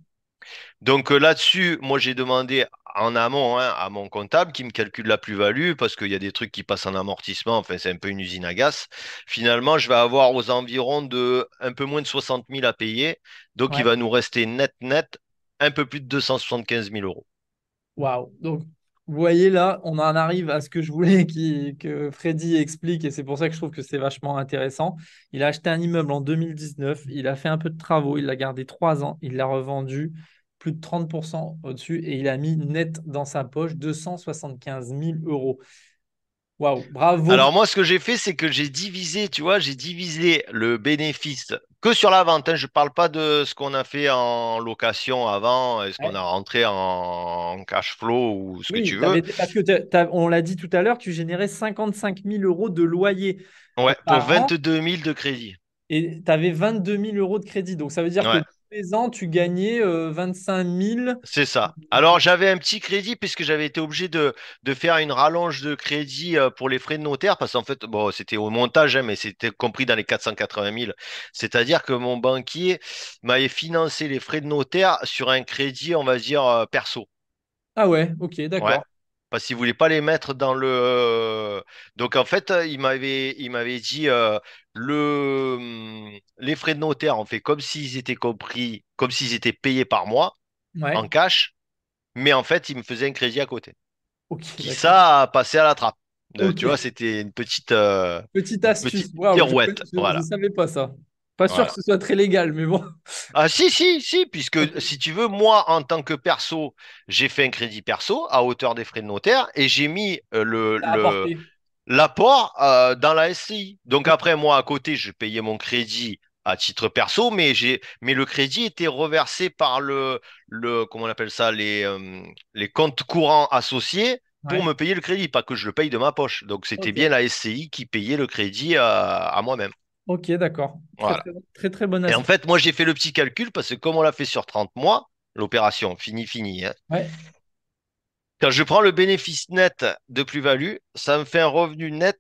Donc là-dessus, moi j'ai demandé en amont hein, à mon comptable qui me calcule la plus-value parce qu'il y a des trucs qui passent en amortissement, enfin c'est un peu une usine à gaz. Finalement, je vais avoir aux environs de un peu moins de 60 000 à payer, donc il Ouais. va nous rester net un peu plus de 275 000 euros. Waouh. Donc, vous voyez là, on en arrive à ce que je voulais que Freddy explique et c'est pour ça que je trouve que c'est vachement intéressant. Il a acheté un immeuble en 2019, il a fait un peu de travaux, il l'a gardé 3 ans, il l'a revendu plus de 30% au-dessus et il a mis net dans sa poche 275 000 euros. Waouh, bravo. Alors moi, ce que j'ai fait, c'est que j'ai divisé, tu vois, j'ai divisé le bénéfice que sur la vente. Hein. Je parle pas de ce qu'on a fait en location avant, est-ce qu'on Ouais. a rentré en cash flow ou ce que tu Oui, veux. parce que on l'a dit tout à l'heure, tu générais 55 000 euros de loyer Ouais, pour par an 22 000 de crédit. et tu avais 22 000 euros de crédit. Donc, ça veut dire que Ouais, tous les ans, tu gagnais 25 000. c'est ça. Alors j'avais un petit crédit puisque j'avais été obligé de faire une rallonge de crédit pour les frais de notaire parce qu'en fait, bon, c'était au montage, hein, mais c'était compris dans les 480 000. C'est-à-dire que mon banquier m'avait financé les frais de notaire sur un crédit, on va dire, perso. Ah ouais, ok, Ouais. d'accord. Parce qu'il voulait pas les mettre dans le. Donc en fait, il m'avait dit les frais de notaire, on fait comme s'ils étaient compris, comme s'ils étaient payés par mois Ouais, en cash, mais en fait, il me faisait un crédit à côté. ok, Qui d'accord. ça a passé à la trappe. Ok, Tu vois, c'était petite une astuce. petite Waouh, pirouette, je voilà. savais pas ça. Pas sûr que Voilà. ce soit très légal, mais bon. Ah si, puisque Ok, si tu veux, moi, en tant que perso, j'ai fait un crédit perso à hauteur des frais de notaire et j'ai mis ça a apporté. l'apport dans la SCI. Donc Ok, après, moi, à côté, je payais mon crédit à titre perso, mais le crédit était reversé par comment on appelle ça, les comptes courants associés pour ouais, me payer le crédit, pas que je le paye de ma poche. Donc c'était bien ok, la SCI qui payait le crédit à moi-même. ok, d'accord. Très, Voilà. très, très, très bonne Et en astuce. fait, moi, j'ai fait le petit calcul parce que comme on l'a fait sur 30 mois, l'opération, fini, hein. Ouais. Quand je prends le bénéfice net de plus-value, ça me fait un revenu net,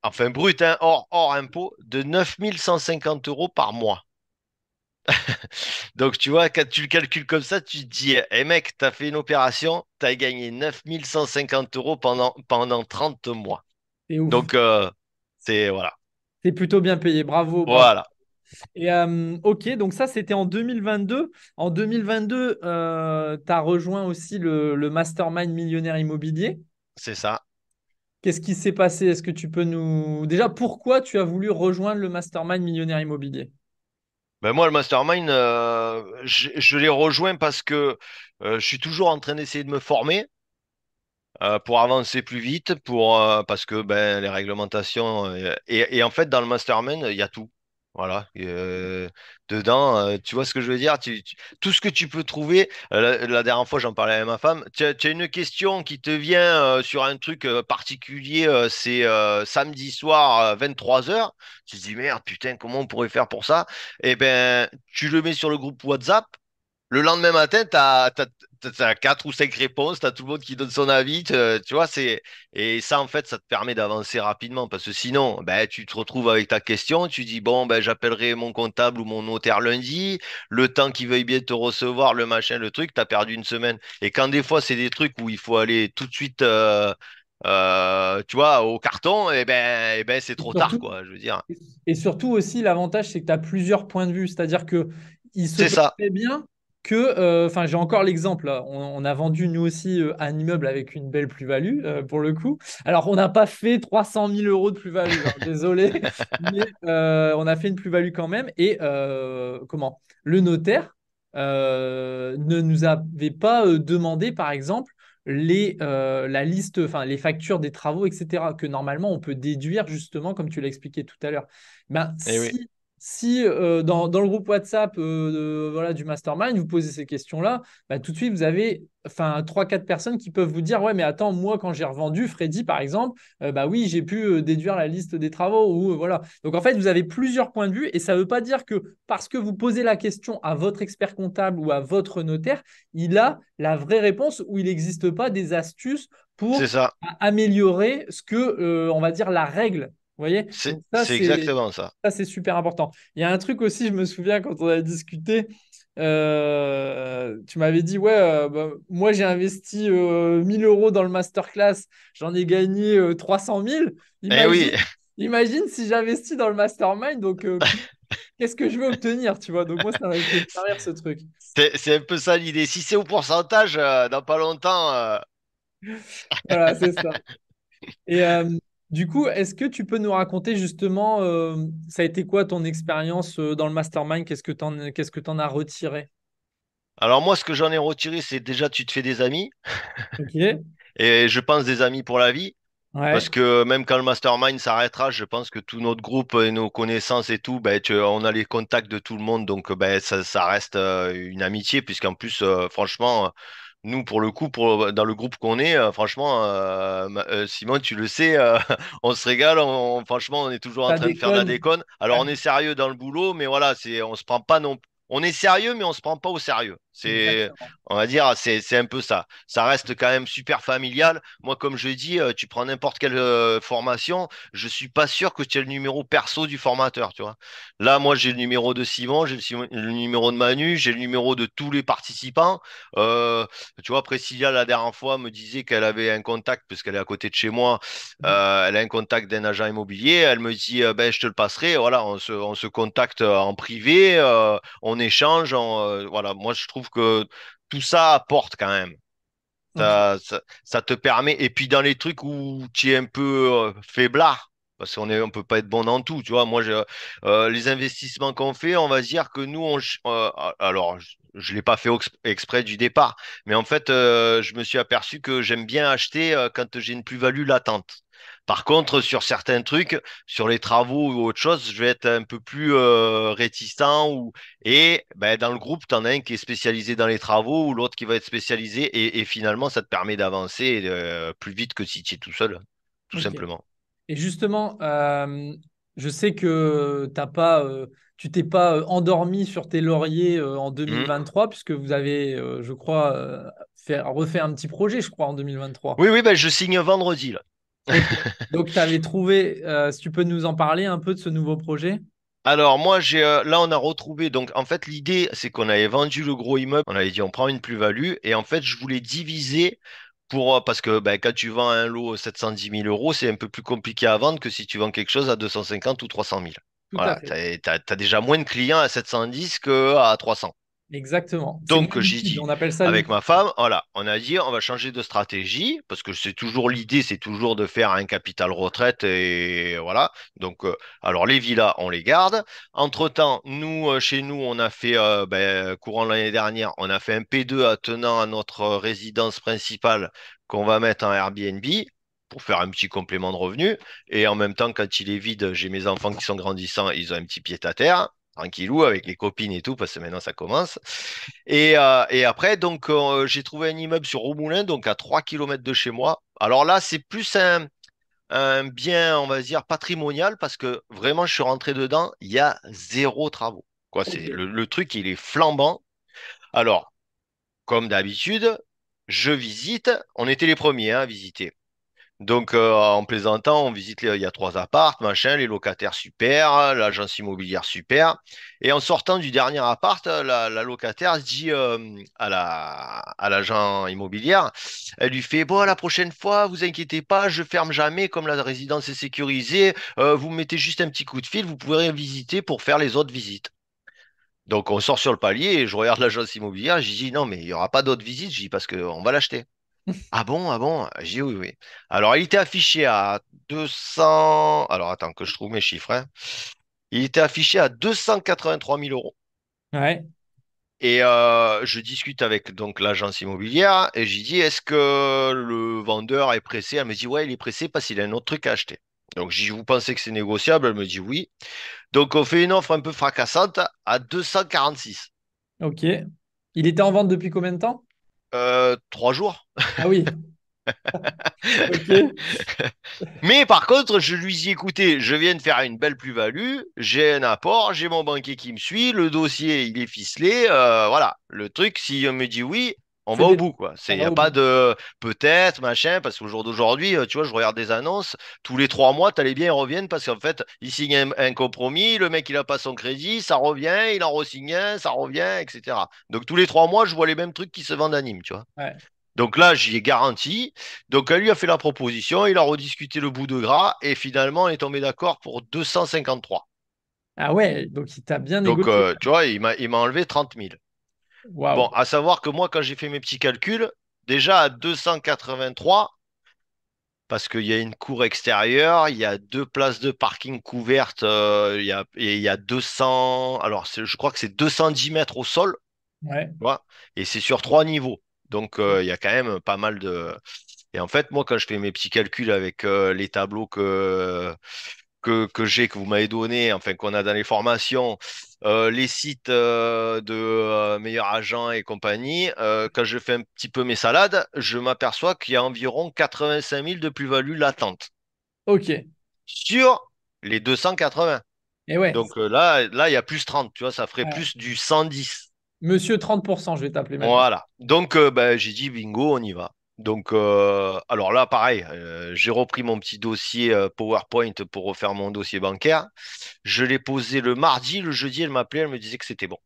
enfin brut, hein, hors impôt, de 9 150 € par mois. Donc, tu vois, quand tu le calcules comme ça, tu te dis, eh mec, t'as fait une opération, t'as gagné 9 150 € pendant 30 mois. C'est ouf. Donc, voilà. C'est plutôt bien payé. Bravo, bravo. Voilà, Et ok, donc ça, c'était en 2022. En 2022, tu as rejoint aussi le Mastermind Millionnaire Immobilier. c'est ça. Qu'est-ce qui s'est passé? Est-ce que tu peux nous... Déjà, pourquoi tu as voulu rejoindre le Mastermind Millionnaire Immobilier? Ben moi, le mastermind, je l'ai rejoint parce que je suis toujours en train d'essayer de me former. Pour avancer plus vite, parce que ben, les réglementations. Et en fait, dans le mastermind, il y a tout. Voilà. Dedans, tu vois ce que je veux dire? Tout ce que tu peux trouver. La dernière fois, j'en parlais avec ma femme. Tu as une question qui te vient sur un truc particulier, c'est samedi soir, 23 h. Tu te dis, merde, putain, comment on pourrait faire pour ça? Eh ben, tu le mets sur le groupe WhatsApp. Le lendemain matin, t'as 4 ou 5 réponses, t'as tout le monde qui donne son avis, tu vois, et ça, en fait, ça te permet d'avancer rapidement parce que sinon, ben, tu te retrouves avec ta question, tu dis, bon, ben, j'appellerai mon comptable ou mon notaire lundi, le temps qu'il veuille bien te recevoir, le machin, le truc, t'as perdu une semaine. Et quand des fois, c'est des trucs où il faut aller tout de suite, tu vois, au carton, et ben, c'est Et trop tard, surtout, quoi, je veux dire. et surtout aussi, l'avantage, c'est que tu as plusieurs points de vue. C'est-à-dire que il se C'est peut ça. très bien que, enfin, j'ai encore l'exemple, là. On a vendu nous aussi un immeuble avec une belle plus-value, pour le coup. Alors, on n'a pas fait 300 000 euros de plus-value, hein, désolé, mais on a fait une plus-value quand même. Et comment? Le notaire ne nous avait pas demandé, par exemple, la liste, enfin les factures des travaux, etc., que normalement on peut déduire justement, comme tu l'as expliqué tout à l'heure. Ben, Eh oui. si dans le groupe WhatsApp voilà, du mastermind, vous posez ces questions-là, bah, tout de suite, vous avez enfin, 3-4 personnes qui peuvent vous dire, ouais, mais attends, moi, quand j'ai revendu, Freddy, par exemple, bah oui, j'ai pu déduire la liste des travaux. Ou, voilà. Donc, en fait, vous avez plusieurs points de vue et ça ne veut pas dire que parce que vous posez la question à votre expert comptable ou à votre notaire, il a la vraie réponse ou il n'existe pas des astuces C'est pour ça. améliorer ce que, on va dire, la règle. Vous voyez? Donc C'est exactement ça. ça, c'est super important. Il y a un truc aussi, je me souviens quand on avait discuté, tu m'avais dit, ouais, bah, moi j'ai investi 1000 euros dans le masterclass, j'en ai gagné 300 000. Eh oui, Imagine si j'investis dans le mastermind, donc qu'est-ce que je veux obtenir, tu vois? Donc moi, ça m'a fait bien rire ce truc. c'est un peu ça l'idée. Si c'est au pourcentage, dans pas longtemps. Voilà, c'est ça. Et du coup, est-ce que tu peux nous raconter justement, ça a été quoi ton expérience dans le mastermind? Qu'est-ce que t'en as retiré? Alors moi, ce que j'en ai retiré, c'est déjà tu te fais des amis, Ok. et je pense des amis pour la vie. Parce Ouais. que même quand le mastermind s'arrêtera, je pense que tout notre groupe et nos connaissances et tout, ben, on a les contacts de tout le monde, donc ben, ça reste une amitié, puisqu'en plus, franchement, nous, pour le coup, dans le groupe qu'on est, franchement, Simon, tu le sais, on se régale, franchement, on est toujours en Ça train de faire de la déconne. déconne. Alors, Ouais, on est sérieux dans le boulot, mais voilà, on se prend pas non. On est sérieux, mais on se prend pas au sérieux. exactement. On va dire, c'est un peu ça. Ça reste quand même super familial. Moi, comme je dis, tu prends n'importe quelle formation, je suis pas sûr que tu aies le numéro perso du formateur, tu vois. Là, moi, j'ai le numéro de Simon, le numéro de Manu, j'ai le numéro de tous les participants. Euh, Tu vois, Priscilla, la dernière fois, me disait qu'elle avait un contact, parce qu'elle est à côté de chez moi, elle a un contact d'un agent immobilier. Elle me dit, ben, je te le passerai. Voilà, on se contacte en privé, on échange. Voilà, moi, je trouve que tout ça apporte quand même. Ok. Ça te permet. Et puis dans les trucs où tu es un peu faiblard, parce on peut pas être bon dans tout, tu vois. Les investissements qu'on fait, on va dire que nous, alors, je l'ai pas fait exprès du départ, mais en fait, je me suis aperçu que j'aime bien acheter quand j'ai une plus-value latente. Par contre, sur certains trucs, sur les travaux ou autre chose, je vais être un peu plus réticent et ben, dans le groupe, tu en as un qui est spécialisé dans les travaux ou l'autre qui va être spécialisé. Et finalement, ça te permet d'avancer plus vite que si tu es tout seul, tout Ok. simplement. Et justement, je sais que tu t'es pas endormi sur tes lauriers en Mhm. 2023, puisque vous avez, je crois, refait un petit projet, je crois, en 2023. Oui, oui, ben, je signe vendredi, là. Ok. Donc, tu avais trouvé, si tu peux nous en parler un peu de ce nouveau projet? Alors moi là on a retrouvé donc en fait l'idée c'est qu'on avait vendu le gros immeuble, on avait dit on prend une plus-value et en fait je voulais diviser parce que ben, quand tu vends un lot 710 000 euros c'est un peu plus compliqué à vendre que si tu vends quelque chose à 250 ou 300 000. Tout à Voilà, fait. t'as déjà moins de clients à 710 que à 300. Exactement. C'est Donc, j'ai l'équilibre, dit on appelle ça avec ma l'équilibre. femme, voilà, on a dit on va changer de stratégie parce que c'est toujours l'idée, c'est toujours de faire un capital retraite et voilà. Donc, alors les villas, on les garde. Entre-temps, nous, chez nous, on a fait, ben, courant l'année dernière, on a fait un P2 attenant à notre résidence principale qu'on va mettre en Airbnb pour faire un petit complément de revenu. Et en même temps, quand il est vide, j'ai mes enfants qui sont grandissants, ils ont un petit pied à terre tranquillou avec les copines et tout, parce que maintenant ça commence. Et après, donc, j'ai trouvé un immeuble sur Roumoulin, donc à 3 kilomètres de chez moi. Alors là, c'est plus un bien, on va dire, patrimonial, parce que vraiment, je suis rentré dedans, il y a zéro travaux. Quoi, Ok. le truc, il est flambant. Alors, comme d'habitude, je visite. On était les premiers hein, à visiter. Donc, en plaisantant, il y a trois appartes, machin, les locataires super, l'agence immobilière super. Et en sortant du dernier appart, la locataire se dit à l'agent immobilière, elle lui fait, bon, la prochaine fois, vous inquiétez pas, je ferme jamais, comme la résidence est sécurisée, vous me mettez juste un petit coup de fil, vous pourrez visiter pour faire les autres visites. Donc, on sort sur le palier et je regarde l'agence immobilière, je dis, non, mais il n'y aura pas d'autres visites, je dis, parce qu'on va l'acheter. Ah bon, ah bon? J'ai dit oui, oui. Alors, il était affiché à 200. Alors, attends que je trouve mes chiffres, hein. Il était affiché à 283 000 euros. Ouais. Et je discute avec donc l'agence immobilière et j'ai dit est-ce que le vendeur est pressé? Elle me dit ouais, il est pressé parce qu'il a un autre truc à acheter. Donc, j'ai dit, vous pensez que c'est négociable? Elle me dit oui. Donc, on fait une offre un peu fracassante à 246. Ok. Il était en vente depuis combien de temps? 3 jours. Ah oui. Ok. Mais par contre, je lui dis, écoutez, je viens de faire une belle plus-value, j'ai un apport, j'ai mon banquier qui me suit, le dossier, il est ficelé, voilà. Le truc, si on me dit oui, on C'est va au fait. bout, quoi. Ça Il n'y va a au pas bout. de peut-être, machin, parce qu'au jour d'aujourd'hui, tu vois, je regarde des annonces, tous les 3 mois, t'as les biens, ils reviennent, parce qu'en fait, ils signent un compromis, le mec, il a pas son crédit, ça revient, il en re-signe un, ça revient, etc. Donc tous les 3 mois, je vois les mêmes trucs qui se vendent à Nîmes, tu vois. Ouais. Donc là, j'y ai garanti. Donc elle lui a fait la proposition, il a rediscuté le bout de gras et finalement, on est tombé d'accord pour 253. Ah ouais, donc il t'a bien Donc, négocié. tu vois, il m'a enlevé 30 000. Bon, Waouh. à savoir que moi, quand j'ai fait mes petits calculs, déjà à 283, parce qu'il y a une cour extérieure, il y a 2 places de parking couvertes, il y a 200, alors je crois que c'est 210 mètres au sol, Ouais. tu vois, et c'est sur 3 niveaux. Donc, il y a quand même pas mal de. Et en fait, moi, quand je fais mes petits calculs avec les tableaux que vous m'avez donnés, enfin, qu'on a dans les formations, les sites de meilleurs agents et compagnie, quand je fais un petit peu mes salades, je m'aperçois qu'il y a environ 85 000 de plus-value latente Ok. sur les 280. Et ouais. Donc là, il y a plus 30, tu vois, ça ferait Ouais. plus du 110. Monsieur 30%, je vais t'appeler maintenant. Voilà. Donc, ben, j'ai dit bingo, on y va. Donc, alors là, pareil, j'ai repris mon petit dossier PowerPoint pour refaire mon dossier bancaire. Je l'ai posé le mardi, le jeudi, elle m'appelait, elle me disait que c'était bon.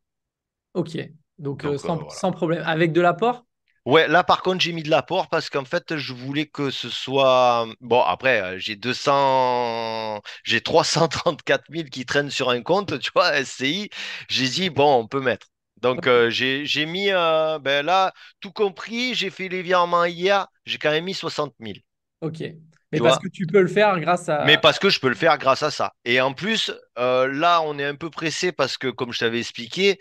Ok. Donc Donc, voilà. sans problème. Avec de l'apport? Ouais, là, par contre, j'ai mis de l'apport parce qu'en fait, je voulais que ce soit. Bon, après, j'ai 334 000 qui traînent sur un compte, tu vois, SCI. J'ai dit, bon, on peut mettre. Donc, j'ai mis, ben là, tout compris, j'ai fait les virements hier, j'ai quand même mis 60 000. Ok. Mais Tu parce vois. que tu peux le faire grâce Mais à. parce que je peux le faire grâce à ça. Et en plus, là, on est un peu pressé parce que, comme je t'avais expliqué,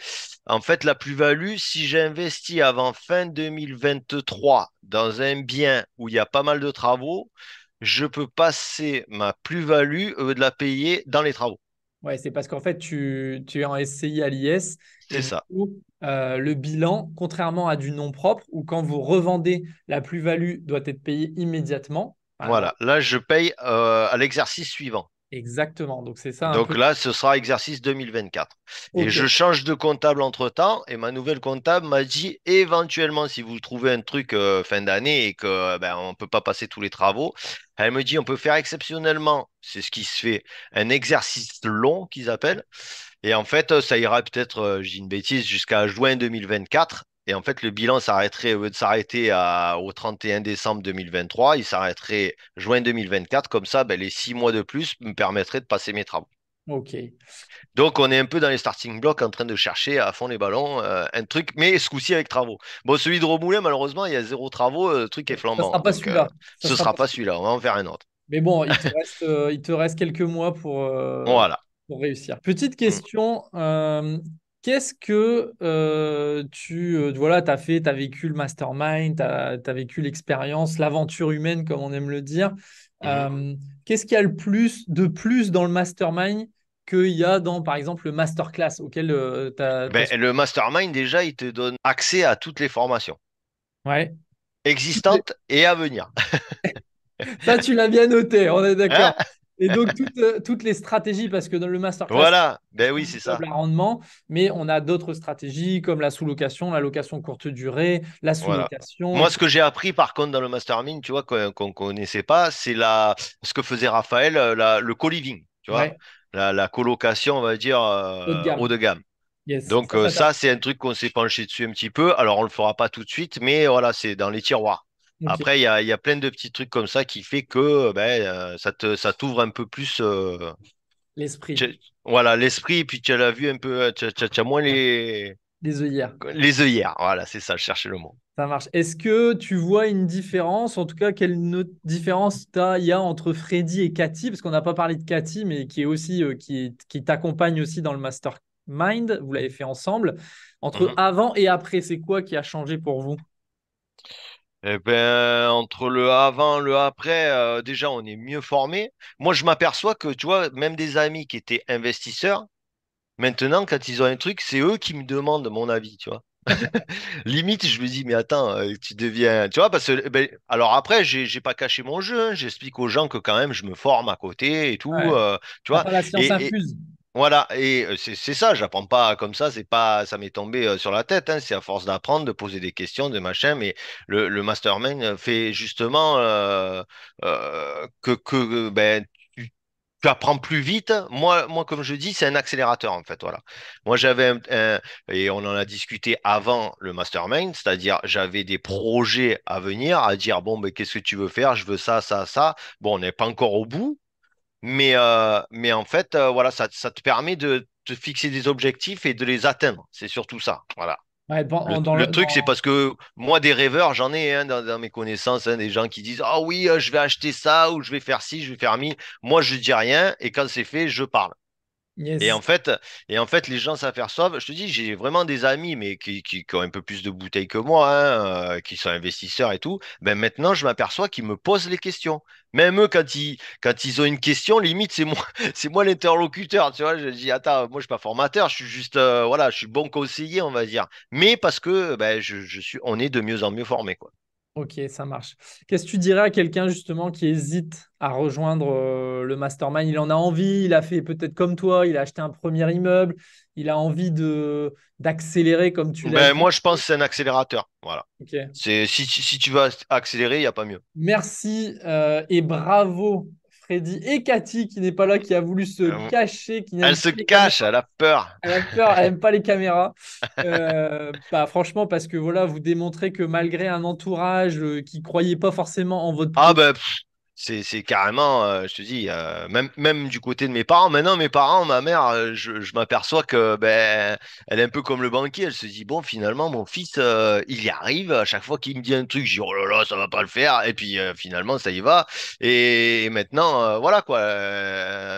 en fait, la plus-value, si j'investis avant fin 2023 dans un bien où il y a pas mal de travaux, je peux passer ma plus-value de la payer dans les travaux. Ouais, c'est parce qu'en fait, tu es en SCI à l'IS C'est et du ça. coup, le bilan, contrairement à du nom propre, où quand vous revendez, la plus-value doit être payée immédiatement. Voilà. Là, je paye à l'exercice suivant. Exactement. Donc, c'est ça un Donc peu. là, ce sera exercice 2024. Et Ok. je change de comptable entre-temps. Et ma nouvelle comptable m'a dit, éventuellement, si vous trouvez un truc fin d'année et que ben, on ne peut pas passer tous les travaux, elle me dit, on peut faire exceptionnellement, c'est ce qui se fait, un exercice long qu'ils appellent. Et en fait, ça ira peut-être, je dis une bêtise, jusqu'à juin 2024. Et en fait, le bilan s'arrêterait, au lieu de s'arrêter au 31 décembre 2023, il s'arrêterait juin 2024. Comme ça, ben, les 6 mois de plus me permettraient de passer mes travaux. Ok. Donc, on est un peu dans les starting blocks en train de chercher à fond les ballons, un truc, mais ce coup-ci avec travaux. Bon, celui de Romoulin, malheureusement, il y a zéro travaux, le truc est Ça flambant. sera pas Donc, celui-là. Ça ce sera sera pas pas celui-là. celui-là, on va en faire un autre. Mais bon, il te reste quelques mois Voilà. pour réussir. Petite Mm. question, qu'est-ce que voilà, tu as vécu le mastermind, tu as vécu l'expérience, l'aventure humaine, comme on aime le dire. Mhm. Qu'est-ce qu'il y a le plus dans le mastermind qu'il y a dans, par exemple, le masterclass auquel tu as. Ben, le mastermind, déjà, il te donne accès à toutes les formations Ouais. existantes et à venir. Ça, tu l'as bien noté, on est Hein? d'accord. Et donc, toutes les stratégies, parce que dans le masterclass, Voilà. Ben c'est oui, du c'est meuble ça. à rendement, mais on a d'autres stratégies comme la sous-location, la location courte durée, la Voilà. sous-location, Moi, ce etc. que j'ai appris, par contre, dans le mastermind, tu vois, qu'on connaissait pas, c'est ce que faisait Raphaël, le co-living, tu vois, Ouais, la colocation, on va dire, haut de haut gamme. de gamme. Yes, Donc ça t'a. ça, c'est un truc qu'on s'est penché dessus un petit peu. Alors, on le fera pas tout de suite, mais voilà, c'est dans les tiroirs. Ok, Après, il y a plein de petits trucs comme ça qui fait que ben, ça t'ouvre un peu plus l'esprit, tu- voilà, l'esprit, et puis tu l'as vu un peu, tu as moins les œillères. les œillères. Voilà, c'est ça, je cherchais le mot. Ça marche. Est-ce que tu vois une différence, en tout cas, quelle différence il y a entre Freddy et Cathy? Parce qu'on n'a pas parlé de Cathy, mais qui est aussi, qui t'accompagne aussi dans le mastermind. Vous l'avez fait ensemble. Entre Mhm. avant et après, c'est quoi qui a changé pour vous? Eh ben, entre le avant, le après, déjà, on est mieux formé. Moi, je m'aperçois que, tu vois, même des amis qui étaient investisseurs, maintenant, quand ils ont un truc, c'est eux qui me demandent mon avis, tu vois. Limite, je me dis, mais attends, tu deviens, tu vois, parce que, ben, alors après, j'ai pas caché mon jeu, hein. J'explique aux gens que quand même, je me forme à côté et tout, Ouais. tu T'as vois. pas la science Et infuse. voilà, et c'est ça, j'apprends pas comme ça, c'est pas, ça m'est tombé sur la tête, hein, c'est à force d'apprendre, de poser des questions, de machin, mais le mastermind fait justement ben, tu apprends plus vite. Moi, comme je dis, c'est un accélérateur en fait. Voilà. Moi, et on en a discuté avant le mastermind, c'est-à-dire j'avais des projets à venir, à dire bon, ben, qu'est-ce que tu veux faire? Je veux ça, ça, ça. Bon, on n'est pas encore au bout, mais en fait, voilà, ça te permet de te fixer des objectifs et de les atteindre. C'est surtout ça. Voilà. Ouais, Le truc, c'est parce que moi, des rêveurs, j'en ai hein, dans mes connaissances, hein, des gens qui disent, ah oui, je vais acheter ça, ou je vais faire ci, je vais faire mi. Moi, je dis rien, et quand c'est fait, je parle. Et en Yes. fait, et en fait, les gens s'aperçoivent, je te dis, j'ai vraiment des amis, mais qui ont un peu plus de bouteilles que moi, hein, qui sont investisseurs et tout. Ben maintenant, je m'aperçois qu'ils me posent les questions. Même eux, quand ils ont une question, limite, c'est moi, c'est moi l'interlocuteur, tu vois. Je dis, attends, moi, je suis pas formateur, je suis juste, voilà, je suis bon conseiller, on va dire. Mais parce que, ben, on est de mieux en mieux formés, quoi. Ok, ça marche. Qu'est-ce que tu dirais à quelqu'un justement qui hésite à rejoindre le mastermind? Il en a envie, il a fait peut-être comme toi, il a acheté un premier immeuble, il a envie de d'accélérer comme tu l'as Ben, dit. moi, je pense que c'est un accélérateur. Voilà. Ok. Si tu veux accélérer, il n'y a pas mieux. Merci et bravo Freddy et Cathy qui n'est pas là, qui a voulu se Euh, cacher, qui Elle n'aime se pas les caméras. cache, elle a peur. Elle a peur, elle n'aime pas les caméras. Bah, franchement, parce que voilà, vous démontrez que malgré un entourage qui croyait pas forcément en votre Ah projet. ben c'est carrément, je te dis, même du côté de mes parents. Maintenant, mes parents, ma mère, je m'aperçois que ben elle est un peu comme le banquier. Elle se dit bon, finalement, mon fils, il y arrive. À chaque fois qu'il me dit un truc, je dis oh là là, ça va pas le faire. Et puis finalement, ça y va. Et maintenant, voilà quoi.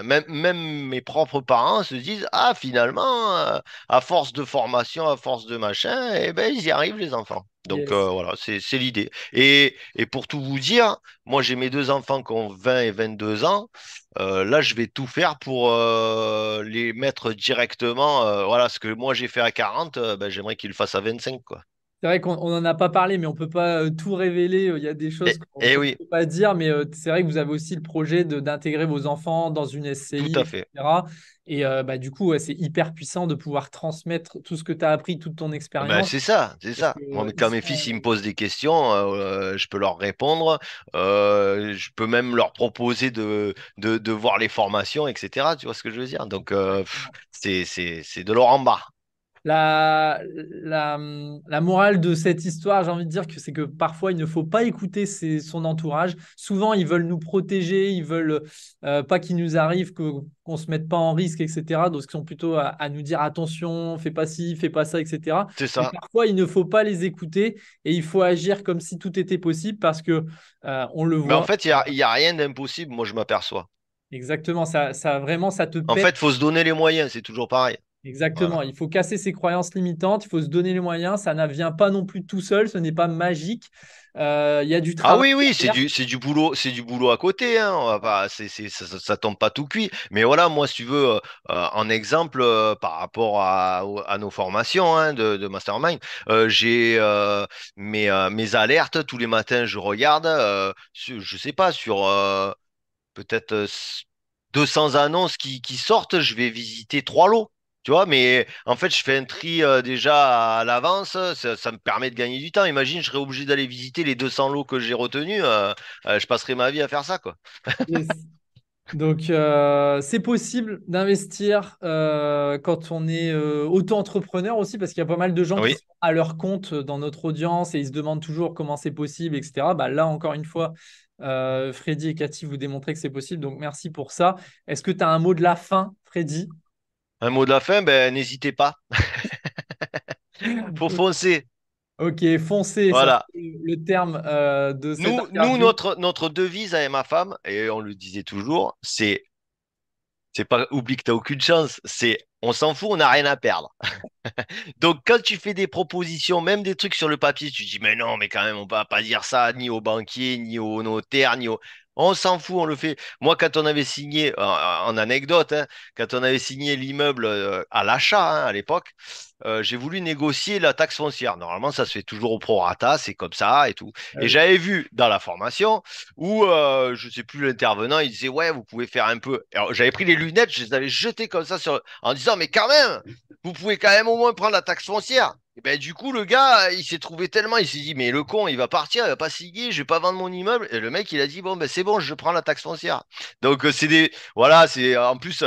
Même mes propres parents se disent ah finalement, à force de formation, à force de machin, eh ben ils y arrivent les enfants. Donc Yes. voilà, c'est l'idée. Et pour tout vous dire. Moi, j'ai mes deux enfants qui ont 20 et 22 ans. Là, je vais tout faire pour les mettre directement. Voilà, ce que moi j'ai fait à 40, ben, j'aimerais qu'ils le fassent à 25, quoi. C'est vrai qu'on n'en a pas parlé, mais on ne peut pas tout révéler. Il y a des choses Et qu'on ne oui, peut pas dire, mais c'est vrai que vous avez aussi le projet d'intégrer vos enfants dans une tout SCI, à fait. etc. Et bah, du coup, ouais, c'est hyper puissant de pouvoir transmettre tout ce que tu as appris, toute ton Ben, expérience. c'est ça, c'est Parce ça. que, Moi, ils quand mes fils ils me seront... posent des questions, je peux leur répondre. Je peux même leur proposer de voir les formations, etc. Tu vois ce que je veux dire? Donc, c'est de l'or en bas. La, la, la morale de cette histoire, j'ai envie de dire que c'est que parfois il ne faut pas écouter son entourage. Souvent, ils veulent nous protéger, ils veulent pas qu'il nous arrive, qu'on se mette pas en risque, etc. Donc, ils sont plutôt à nous dire attention, fais pas ci, fais pas ça, etc. C'est Mais ça. parfois, il ne faut pas les écouter et il faut agir comme si tout était possible parce que on le Mais en voit. fait, il y a rien d'impossible, moi, je m'aperçois. Exactement, ça vraiment, ça te En pète. fait, faut se donner les moyens, c'est toujours pareil. Exactement, Voilà. il faut casser ses croyances limitantes, il faut se donner les moyens, ça ne vient pas non plus tout seul, ce n'est pas magique. Il y a du Ah travail oui, oui, derrière. c'est du boulot à côté, hein. On va pas, ça tombe pas tout cuit. Mais voilà, moi, si tu veux, en exemple, par rapport à nos formations hein, de Mastermind, j'ai mes alertes tous les matins, je regarde, je sais pas, sur peut-être 200 annonces qui sortent, je vais visiter trois lots. Tu vois, mais en fait, je fais un tri déjà à l'avance. Ça me permet de gagner du temps. Imagine, je serais obligé d'aller visiter les 200 lots que j'ai retenus. Je passerai ma vie à faire ça, quoi. Yes. Donc, c'est possible d'investir quand on est auto-entrepreneur aussi, parce qu'il y a pas mal de gens qui Oui, sont à leur compte dans notre audience et ils se demandent toujours comment c'est possible, etc. Bah, là, encore une fois, Freddy et Cathy vous démontrez que c'est possible, donc merci pour ça. Est-ce que tu as un mot de la fin, Freddy? un mot de la fin, ben n'hésitez pas. Faut foncer. Ok, foncez, ça Voilà. c'est le terme de cette Nous, interview. notre devise avec ma femme, et on le disait toujours, c'est pas oublie que t'as aucune chance. C'est on s'en fout, on n'a rien à perdre. Donc, quand tu fais des propositions, même des trucs sur le papier, tu dis, mais non, mais quand même, on va pas dire ça ni au banquier, ni au notaire, ni au... On s'en fout, on le fait. Moi, quand on avait signé, en anecdote, hein, quand on avait signé l'immeuble à l'achat, hein, à l'époque, j'ai voulu négocier la taxe foncière. Normalement, ça se fait toujours au prorata, c'est comme ça et tout. Ah Et oui. j'avais vu dans la formation où, je sais plus, l'intervenant, il disait, ouais, vous pouvez faire un peu. Alors, j'avais pris les lunettes, je les avais jetées comme ça en disant, mais quand même! Vous pouvez quand même au moins prendre la taxe foncière. Et ben, du coup, le gars, il s'est trouvé tellement, il s'est dit, mais le con, il va partir, il va pas signer, je vais pas vendre mon immeuble. Et le mec, il a dit, bon, ben, c'est bon, je prends la taxe foncière. Donc, c'est des, voilà, c'est, en plus,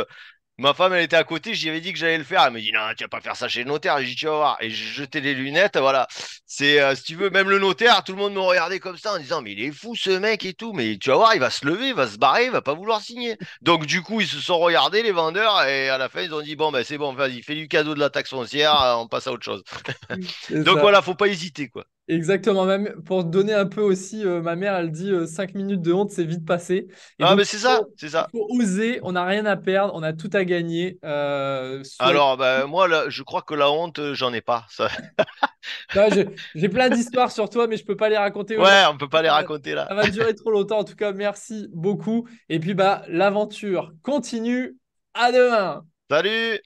ma femme, elle était à côté, j'y avais dit que j'allais le faire. Elle me dit, non, tu vas pas faire ça chez le notaire. J'ai dit, tu vas voir. Et j'ai jeté les lunettes, voilà. C'est, si tu veux, même le notaire, tout le monde me regardait comme ça en disant, mais il est fou ce mec et tout. Mais tu vas voir, il va se lever, il va se barrer, il va pas vouloir signer. Donc, du coup, ils se sont regardés, les vendeurs, et à la fin, ils ont dit, bon, ben, c'est bon, vas-y, fais du cadeau de la taxe foncière, on passe à autre chose. C'est Donc, ça. voilà, faut pas hésiter, quoi. Exactement. Même pour te donner un peu aussi, ma mère, elle dit 5 minutes de honte, c'est vite passé. Et Ah, donc, mais c'est ça, c'est il ça. faut oser, on n'a rien à perdre, on a tout à gagner. Soyez... Alors, ben, moi, là, je crois que la honte, j'en ai pas. Ça... Là, j'ai plein d'histoires sur toi, mais je peux pas les raconter aujourd'hui. Ouais, on peut pas les Ça va, raconter là. ça va durer trop longtemps. En tout cas, merci beaucoup. Et puis, bah, l'aventure continue. À demain. Salut!